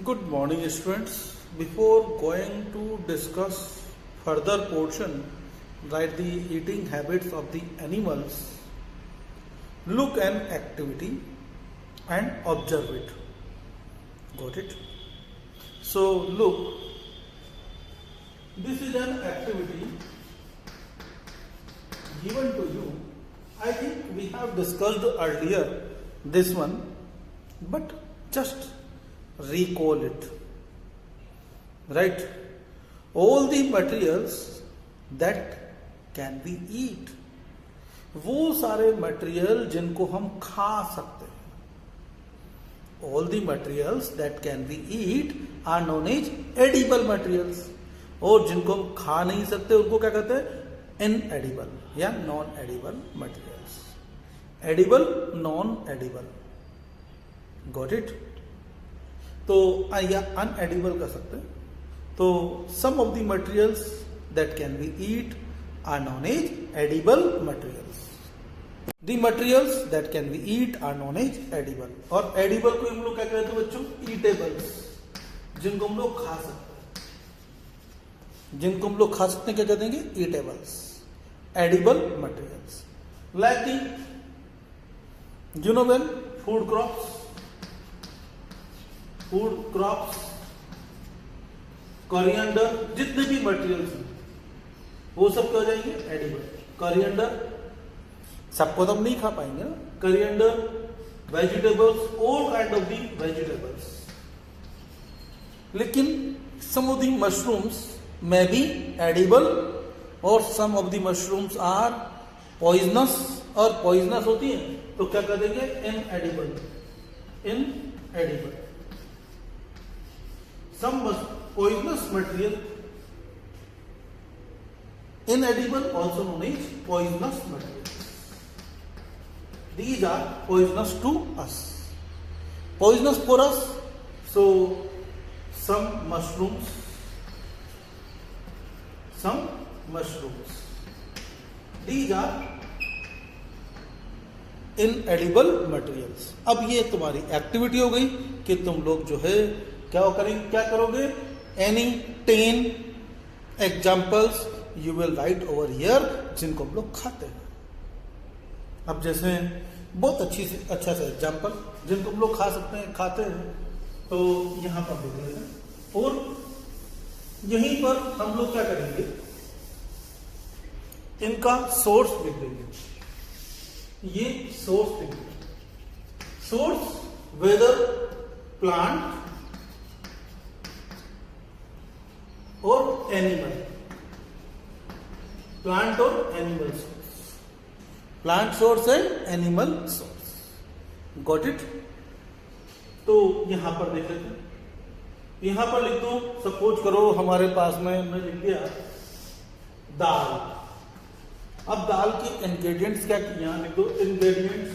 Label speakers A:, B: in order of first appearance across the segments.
A: Good morning, students. Before going to discuss further portion, like the eating habits of the animals, look an activity and observe it. Got it? So look, this is an activity given to you. I think we have discussed earlier this one, but just recall it. Right? All the materials that can be eat, वो सारे material जिनको हम खा सकते हैं, all the materials that can be eat are known as edible materials, और जिनको हम खा नहीं सकते उनको क्या कहते हैं? इनएडिबल या non edible materials. Edible, non edible. Got it? तो या अनएडिबल कर सकते हैं. तो some of the materials that can be eat are known as edible materials. The materials that can be eat are known as edible. और edible को हम लोग क्या कहते हैं बच्चों? ईटेबल्स, जिनको हम लोग खा सकते हैं. जिनको हम लोग खा सकते हैं क्या कहते हैं? Eatables, edible materials. Like the you know well food crops, coriander, जितने भी मटेरियल्स हैं वो सब क्या हो जाएंगे? एडिबल. कोरिएंडर सबको तो हम नहीं खा पाएंगे ना. Coriander, vegetables, all kind of the vegetables. लेकिन some of the mushrooms may be edible और some of the mushrooms are poisonous. और पॉइजनस होती है तो क्या कर देंगे? इनएडिबल. इनएडिबल. Some poisonous material, inedible, also known as poisonous materials. These are poisonous to us. Poisonous for us. So, some mushrooms. These are inedible materials. अब ये तुम्हारी एक्टिविटी हो गई कि तुम लोग जो है क्या करोगे? Any 10 examples you will write over here जिनको हम लोग खाते हैं. अब जैसे बहुत अच्छा सा एग्जाम्पल जिनको हम लोग खा सकते हैं, खाते हैं, तो यहां पर देख लेते हैं. और यहीं पर हम लोग क्या करेंगे? इनका सोर्स लिख देंगे. ये सोर्स लिख देंगे. सोर्स वेदर प्लांट और एनिमल. प्लांट और animal source. Plant source and animal source. Got it? तो यहां पर देख लेते हैं. यहां पर लिख दो. सपोज करो हमारे पास में मैं लिख दिया दाल. अब दाल के इंग्रेडिएंट्स क्या? यहां लिख दो इंग्रेडिएंट्स.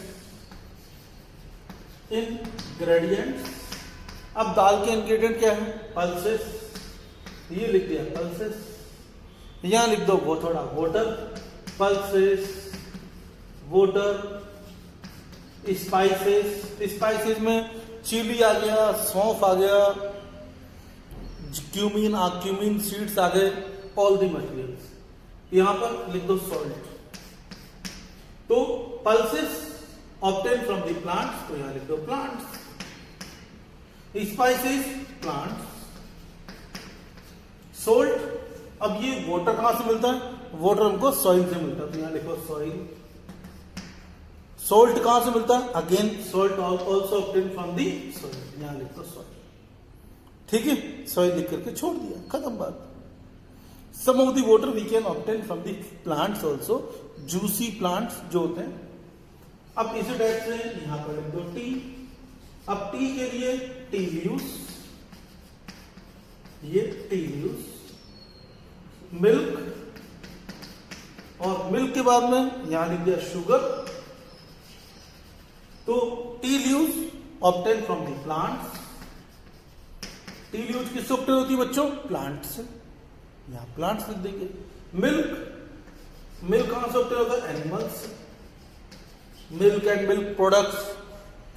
A: अब दाल के इंग्रेडिएंट क्या है? पल्सेस. ये लिख दिया पल्सेस. यहां लिख दो वो थोड़ा water. Pulses, water, spices. Spices में चिली आ गया, सौंफ आ गया, क्यूमीन सीड्स आ गए, ऑल द मटेरियल्स. यहां पर लिख दो सॉल्ट. तो pulses obtain from the plants, तो यहां लिख दो प्लांट्स. Spices, plants. सोल्ट, अब ये वाटर कहां से मिलता है? वाटर हमको सॉइल से मिलता है, तो यहां लिखो सॉइल. सोल्ट कहां से मिलता है? Again salt also obtain from the soil, यहां लिखो सॉइल. ठीक है, सॉइल लिख करके छोड़ दिया, खत्म बात. Some of the water we can obtain from the plants also. Juicy plants जो होते हैं. अब इसी टाइप से यहां पर लिख दो टी. अब टी के लिए टी लीव्स, ये टी लीव्स. मिल्क, और मिल्क के बाद में यहां लिख दिया शुगर. तो tea leaves obtain from the plants. Tea leaves किससे ऑब्टेन होती है बच्चों? प्लांट से. यहां प्लांट्स लिख देंगे. मिल्क कहां से ऑब्टेन होता है? Animals. Milk and milk products,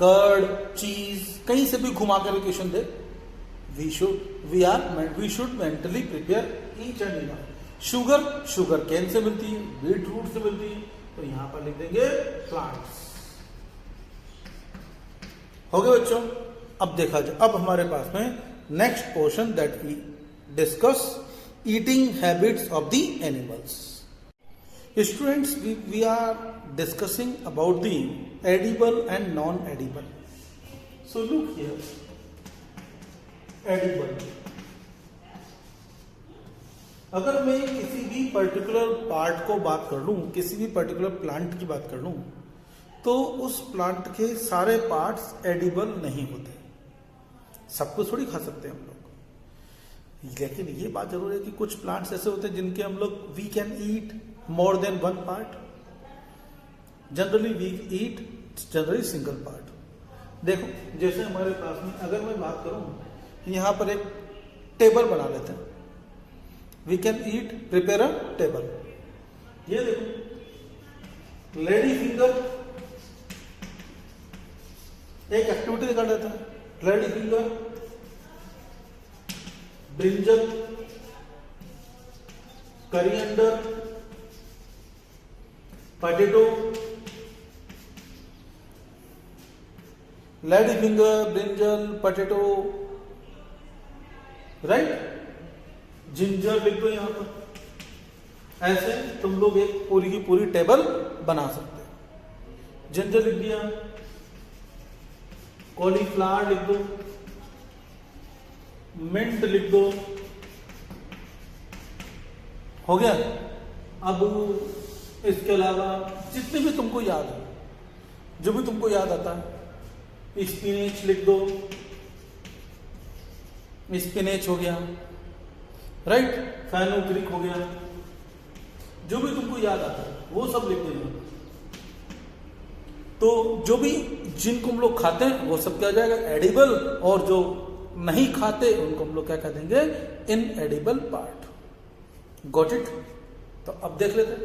A: curd, cheese, कहीं से भी घुमा कर क्वेश्चन दे we should mentally prepare each and every. Sugar cane से मिलती है, बीट रूट से मिलती है, तो यहां पर लिख देंगे प्लांट्स। हो गए बच्चों। अब देखा जाए, अब हमारे पास में next portion that we discuss eating habits of the animals. Students, we are discussing about the edible and non edible. So look here, edible, अगर मैं किसी भी पर्टिकुलर पार्ट को बात कर लूं, किसी भी पर्टिकुलर प्लांट की बात कर लूं, तो उस प्लांट के सारे पार्ट्स एडिबल नहीं होते। सब कुछ थोड़ी खा सकते हैं हम लोग, लेकिन ये बात जरूर है कि कुछ प्लांट्स ऐसे होते हैं जिनके हम लोग we can eat more than one part. Generally we eat generally single part. देखो, जैसे हमारे पास में अगर मैं बात करूं, यहां पर एक टेबल बना लेते हैं। We can eat prepare a table. ये देखो, लेडी फिंगर एक एक्टिविटी कर लेते हैं। Lady finger, brinjal, coriander, potato, lady finger, brinjal, potato, right. Ginger लिख दो यहां पर। ऐसे तुम लोग एक पूरी की पूरी टेबल बना सकते हो। जिंजर लिख दिया, कॉलीफ्लावर लिख दो, मिंट लिख दो, हो गया। अब इसके अलावा जितने भी तुमको याद हो, जो भी तुमको याद आता है, स्पिनेच लिख दो, स्पिनेच हो गया, राइट। फेनुग्रीक हो गया, जो भी तुमको याद आता है वो सब लिख देना। तो जो भी जिनको हम लोग खाते हैं वो सब क्या हो जाएगा, एडिबल, और जो नहीं खाते उनको हम लोग क्या कह देंगे, इनएडिबल पार्ट। Got it. तो अब देख लेते हैं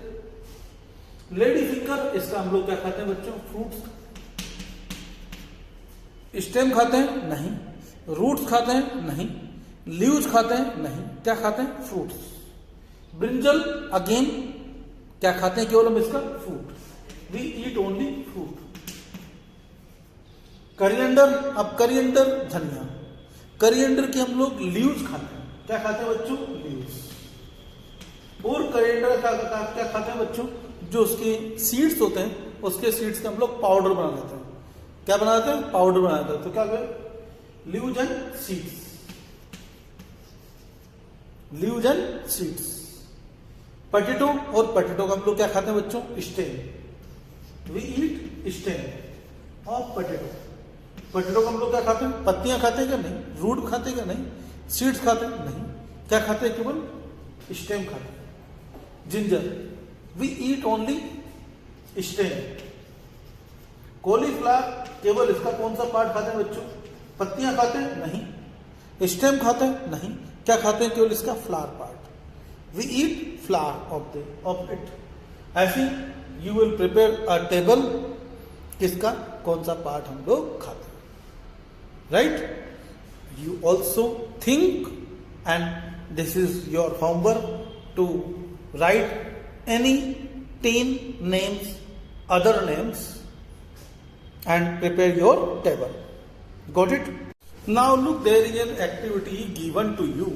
A: लेडी फिंगर, इसका हम लोग क्या खाते हैं बच्चों, फ्रूट्स। स्टेम खाते हैं? नहीं। रूट्स खाते हैं? नहीं। लीव्स खाते हैं? नहीं। क्या खाते हैं, फ्रूट्स। ब्रिंजल अगेन क्या खाते हैं, केवल हम इसका fruit. We eat only fruit. Coriander, अब करिएंडर धनिया, करिएंडर के हम लोग लीव्स खाते हैं। क्या खाते हैं बच्चों, लीव्स। और करिएंडर क्या खाते हैं बच्चों, जो उसके सीड्स होते हैं, उसके सीड्स का हम लोग पाउडर बना लेते हैं। क्या बनाते हैं, पाउडर बना लेते हैं। तो क्या करें, leaves and seeds, leaves and seeds. Potato, और पोटैटो का हम लोग क्या खाते हैं बच्चों, stem. We eat stem of potato. Potato का हम लोग क्या खाते हैं, पत्तियां खाते हैं क्या, नहीं। रूट खाते हैं क्या, नहीं। सीड्स खाते हैं, नहीं। क्या खाते हैं, केवल स्टेम खाते हैं। Ginger, we eat only stem. Cauliflower, केवल इसका कौन सा पार्ट खाते हैं बच्चों, पत्तियां खाते हैं, नहीं। स्टेम खाते हैं, नहीं। क्या खाते हैं, केवल इसका flower part. We eat flower of it. ऐसे you will prepare a table, किसका कौन सा पार्ट हम लोग खाते हैं, right. You also think, and this is your homework to write any 10 names, other names, and prepare your table. Got it? Now look, there is an activity given to you.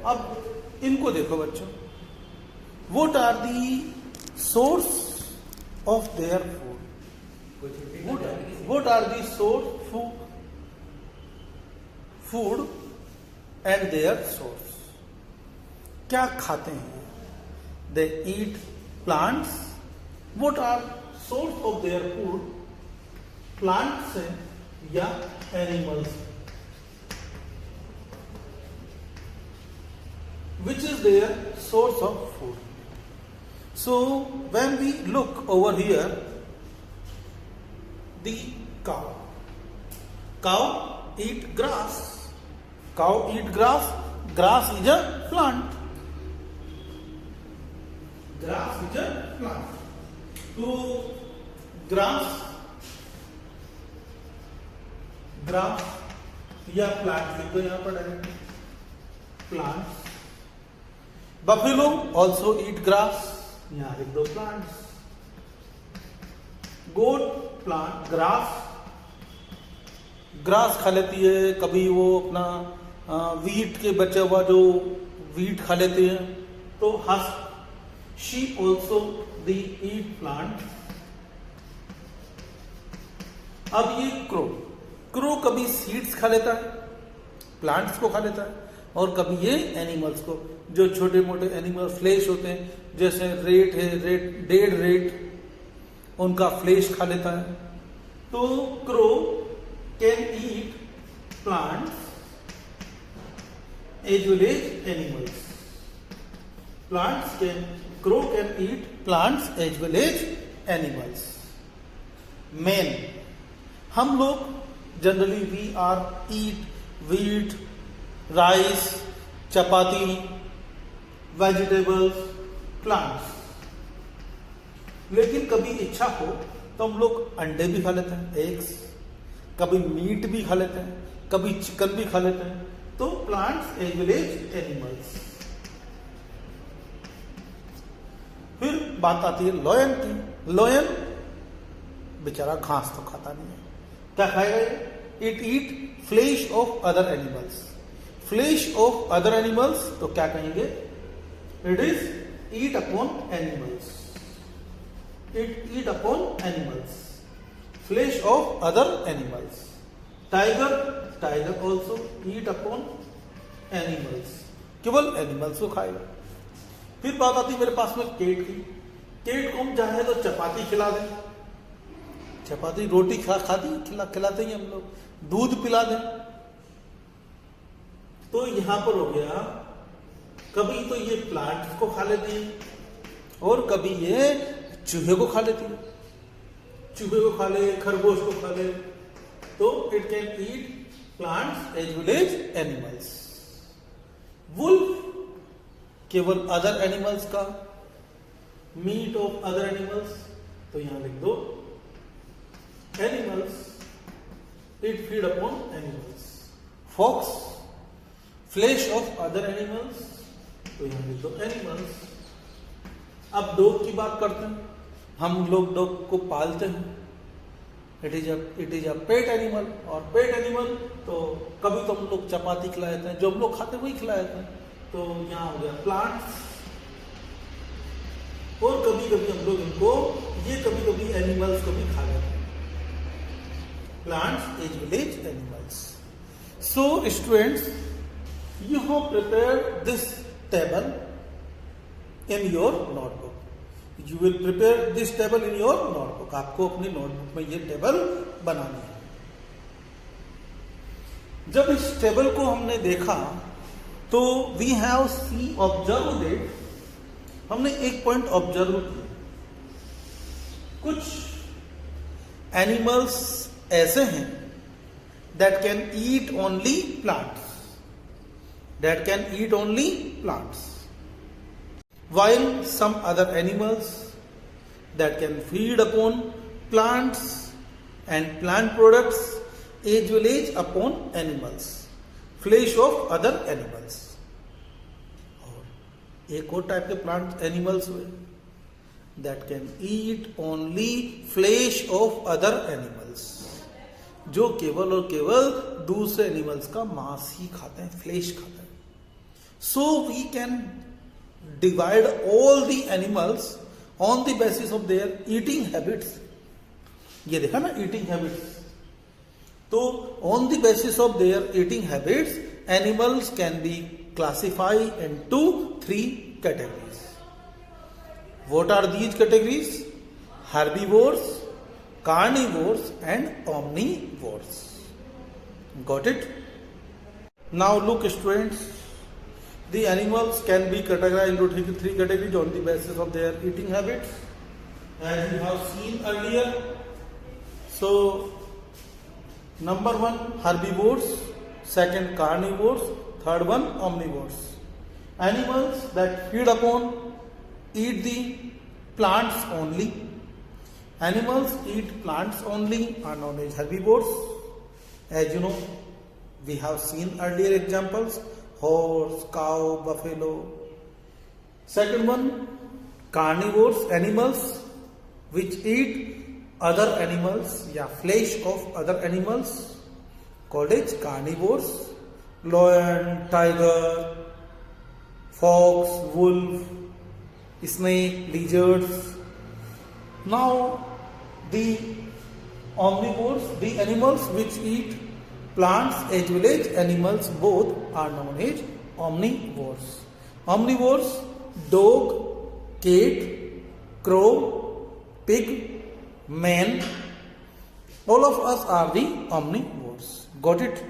A: अब इनको देखो बच्चों, what are the source of their food? What are the source food and their source? क्या खाते हैं? They eat plants. What are source of their food? Plants से या animals? Which is their source of food? So when we look over here, the cow. Cow eat grass. Cow eat grass. Grass is a plant. Grass is a plant. So grass या plant लिख दो यहां पर direct plants. Buffalo also eat grass, यहां लिख दो plants. गोट plant grass, grass खा लेती है, कभी वो अपना वीट के बचा हुआ जो वीट खा लेते हैं, तो husk. Sheep also the eat plant. अब ये क्रो, क्रो कभी सीड्स खा लेता है, प्लांट्स को खा लेता है, और कभी ये एनिमल्स को, जो छोटे मोटे एनिमल फ्लेश होते हैं, जैसे रेट है, डेड रेट, उनका फ्लेश खा लेता है। तो crow can eat plants as well as animals. Crow can eat plants as well as animals. Men, हम लोग generally we are eat wheat, rice, chapati, vegetables, plants. लेकिन कभी इच्छा हो तो हम लोग अंडे भी खा लेते हैं, एग्स, कभी मीट भी खा लेते हैं, कभी चिकन भी खा लेते हैं। तो plants as well as animals. फिर बात आती है लॉयन की। लॉयन बेचारा घास तो खाता नहीं है, क्या खाएगा ये? It eat flesh of other animals. Flesh of other animals तो क्या कहेंगे? It is eat upon animals. It eat upon animals, flesh of other animals. Tiger, tiger also eat upon animals, केवल एनिमल्स को खाएगा। फिर बात आती है मेरे पास में केट की। केट को हम चाहे तो चपाती खिला दें, चपाती रोटी खिलाते ही हम लोग, दूध पिला दें। तो यहां पर हो गया, कभी तो ये प्लांट को खा लेती है और कभी ये चूहे को खा लेती है। चूहे को खा ले, खरगोश को खा ले। तो it can eat plants as well as animals. Wolf केवल अदर एनिमल्स का, मीट ऑफ अदर एनिमल्स, तो यहां लिख दो animals, it feed upon animals. Fox, flesh of other animals, तो यहां लिख दो एनिमल्स। अब डॉग की बात करते हैं। हम लोग डॉग को पालते हैं, it is a pet animal. और पेट एनिमल तो कभी तो हम लोग चपाती खिलाते हैं, जो हम लोग खाते हैं वही खिलाते हैं। तो यहां हो गया प्लांट्स। और कभी कभी हम लोग इनको, ये कभी कभी एनिमल्स को भी खा लेते हैं। Plants as well as animals. So students, you have prepared this table in your notebook. You will prepare this table in your notebook. आपको अपनी नोटबुक में ये टेबल बनानी है। जब इस टेबल को हमने देखा तो we have see observe it, हमने एक पॉइंट ऑब्जर्व किया। कुछ एनिमल्स ऐसे हैं that can eat only plants, that can eat only plants, while some other animals that can feed upon plants and plant products as well as upon animals, flesh of other animals। और एक और type के plant animals हुए that can eat only flesh of other animals, जो केवल और केवल दूसरे एनिमल्स का मांस ही खाते हैं, फ्लेश खाते हैं। So we can divide all the animals on the basis of their eating habits। ये देखा ना, eating habits। तो on the basis of their eating habits, animals can be classified into 3 categories। What are these categories? Herbivores, carnivores and omnivores। Got it? Now look students, the animals can be categorized into 3 categories on the basis of their eating habits, as you have seen earlier। So, number 1 herbivores, second carnivores, third one omnivores। Animals that feed upon, eat the plants only। Animals eat plants only are known as herbivores, as you know। We have seen earlier examples: horse, cow, buffalo. Second one, carnivores, animals which eat other animals, flesh of other animals, called as carnivores. Lion, tiger, fox, wolf, snake, lizards. Now the omnivores, the animals which eat plants as well as animals, both are known as omnivores. Omnivores: dog, cat, crow, pig, man. All of us are the omnivores. Got it?